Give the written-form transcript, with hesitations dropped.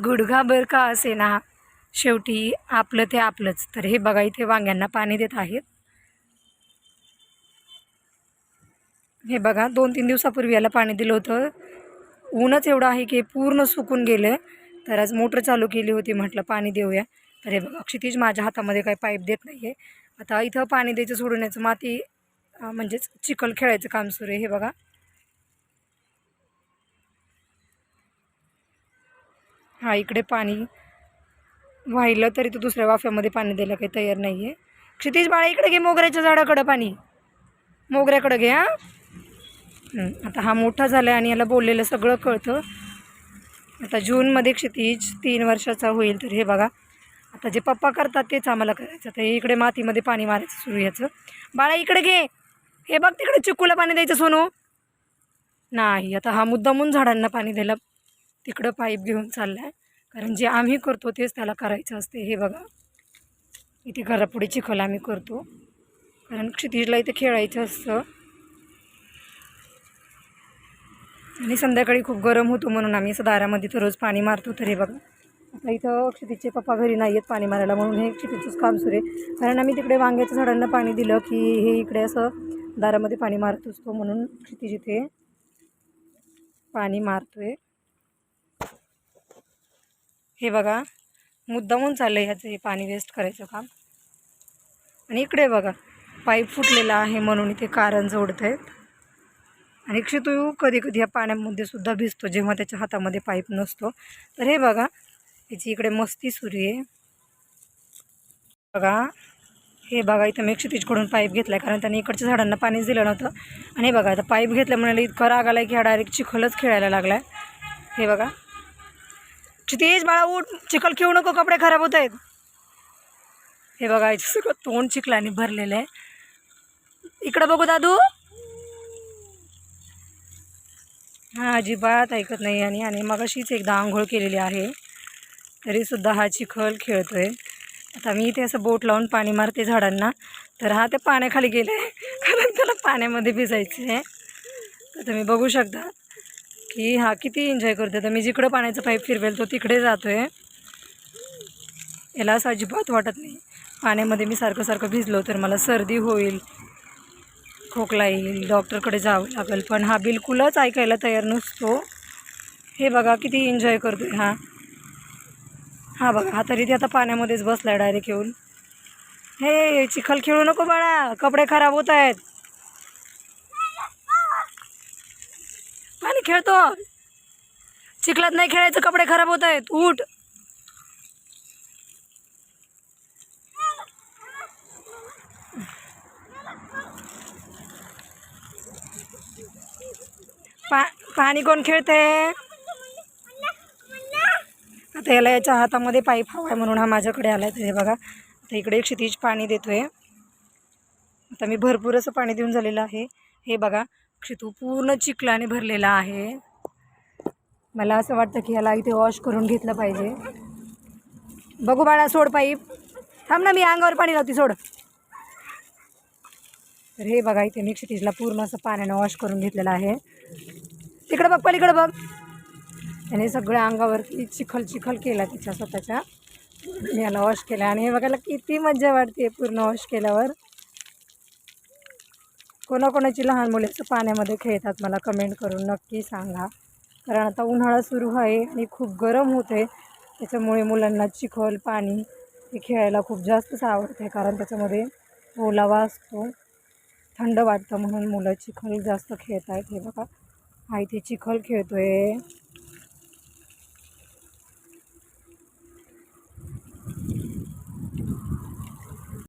गुडघाभर का असे ना, शेवटी आपलं ते आपलंच. तर हे बघा इथे वांग्यांना पाणी देत आहेत. हे बघा 2-3 दिवसापूर्वी याला पाणी दिलं होतं. ऊनच एवढं आहे की पूर्ण सुकून गेलं. तर आज मोटर चालू केली होती, म्हटलं पाणी देऊया. तर हे बघा क्षितिज माझ्या हातामध्ये काही पाईप देत नाही आहे. आता इथं पाणी द्यायचं सोडून याचं माती म्हणजेच चिखल खेळायचं काम सुरू आहे. हे बघा हा इकडे पाणी वाहिलं तरी तो दुसऱ्या वाफ्यामध्ये पाणी द्यायला काही तयार नाही आहे. क्षितिज बाळा इकडे घे, मोगऱ्याच्या झाडाकडं पाणी, मोगऱ्याकडं घे. आता हा मोठा झाला आणि याला बोललेलं सगळं कळतं. आता जूनमध्ये क्षितिज 3 वर्षाचा होईल. तर हे बघा आता जे पप्पा करतात तेच आम्हाला करायचं. तर इकडे मातीमध्ये पाणी मारायचं सुरू याचं. बाळा इकडे घे, हे बघ तिकडे चिक्कूला पाणी द्यायचं सोनू. नाही, आता हा मुद्दामून झाडांना पाणी द्यायला तिकडं पाईप घेऊन चालला आहे. कारण जे आम्ही करतो तेच त्याला करायचं असते. हे बघा इथे घरापुढे चिखल आम्ही करतो, कारण क्षितिजला इथे खेळायचं असतं आणि संध्याकाळी खूप गरम होतो म्हणून आम्ही असं दारामध्ये तर रोज पाणी मारतो. तर हे बघा आता इथं क्षितिजचे पप्पा घरी नाही आहेत पाणी मारायला, म्हणून हे क्षितिजचंच काम सुरू आहे. कारण आम्ही तिकडे वांग्याच्या झाडांना पाणी दिलं की हे इकडे असं दारामध्ये पाणी मारत असतो, म्हणून क्षितिज इथे पाणी मारतोय. हे बघा मुद्दामून चाललं आहे ह्याचं हे पाणी वेस्ट करायचं काम. आणि इकडे बघा पाईप फुटलेला आहे म्हणून इथे कारण जोडत आहेत. आणि क्षितू कधी कधी या पाण्यामध्ये सुद्धा भिजतो जेव्हा त्याच्या हातामध्ये पाईप नसतो. तर हे बघा त्याची इकडे मस्ती सुरू आहे. बघा हे बघा इथं मी क्षितिजकडून पाईप घेतला आहे, कारण त्याने इकडच्या झाडांना पाणीच दिलं नव्हतं. आणि हे बघा आता पाईप घेतल्यामुळे इतका राग आला की हा डायरेक्ट चिखलच खेळायला लागला आहे. हे बघा क्षितिज बाळा उठ, चिखल खेळू नको, कपडे खराब होत आहेत. हे बघा याचं सगळं तोंड चिखलाने भरलेलं आहे. इकडं बघू दादू. हा अजिबात ऐकत नाही. आणि मग अशीच एकदा आंघोळ केलेली आहे तरीसुद्धा हा चिखल खेळतोय. आता मी इथे असं बोट लावून पाणी मारते झाडांना, तर हा ते पाण्याखाली गेला आहे कारण त्याला पाण्यामध्ये भिजायचं आहे. तर तुम्ही बघू शकता की हा किती एन्जॉय करतो. तर मी जिकडं पाण्याचं पाईप फिरवेल तो तिकडे जातो आहे. याला असं अजिबात वाटत नाही पाण्यामध्ये मी सारखं सारखं भिजलो तर मला सर्दी होईल, खोकला येईल, डॉक्टरकडे जावं लागेल. पण हा बिलकुलच ऐकायला तयार नसतो. हे बघा किती एन्जॉय करतो हा. हा बघा हा तरी ते आता पाण्यामध्येच बसला आहे डायरेक्ट येऊन. हे चिखल खेळू नको बाळा, कपडे खराब होत आहेत. पाणी खेळतो, चिखलात नाही खेळायचं, कपडे खराब होत आहेत, उठ. पाणी कोण खेळते. आता याला याच्या हातामध्ये पाईप हवा आहे म्हणून हा माझ्याकडे आला आहे. तर हे बघा आता इकडे क्षितिज पाणी देतोय. आता मी भरपूर असं पाणी देऊन झालेलं आहे. हे बघा क्षितू पूर्ण चिखलाने भरलेला आहे. मला असं वाटतं की याला इथे वॉश करून घेतलं पाहिजे. बघू बाळा सोड पाईप, थांब ना मी अंगावर पाणी लावते, सोड. तर हे बघा इथे मी क्षितिजला पूर्ण असं पाण्यानं वॉश करून घेतलेलं आहे. तिकडं बघ, पलीकडं बघ. त्याने सगळ्या अंगावरती चिखल चिखल केला तिच्या स्वतःच्या. मी याला वॉश केला आणि हे बघायला किती मजा वाटते पूर्ण वॉश केल्यावर. कोणाकोणाची लहान मुले असं पाण्यामध्ये खेळतात मला कमेंट करून नक्की सांगा. कारण आता उन्हाळा सुरू आहे आणि खूप गरम होते, त्याच्यामुळे मुलांना चिखल पाणी हे खेळायला खूप जास्तच आवडते. कारण त्याच्यामध्ये ओलावा असतो, थंड वाटतं म्हणून मुलं चिखल जास्त खेळत आहेत. हे बघा हा इथे चिखल खेळतोय.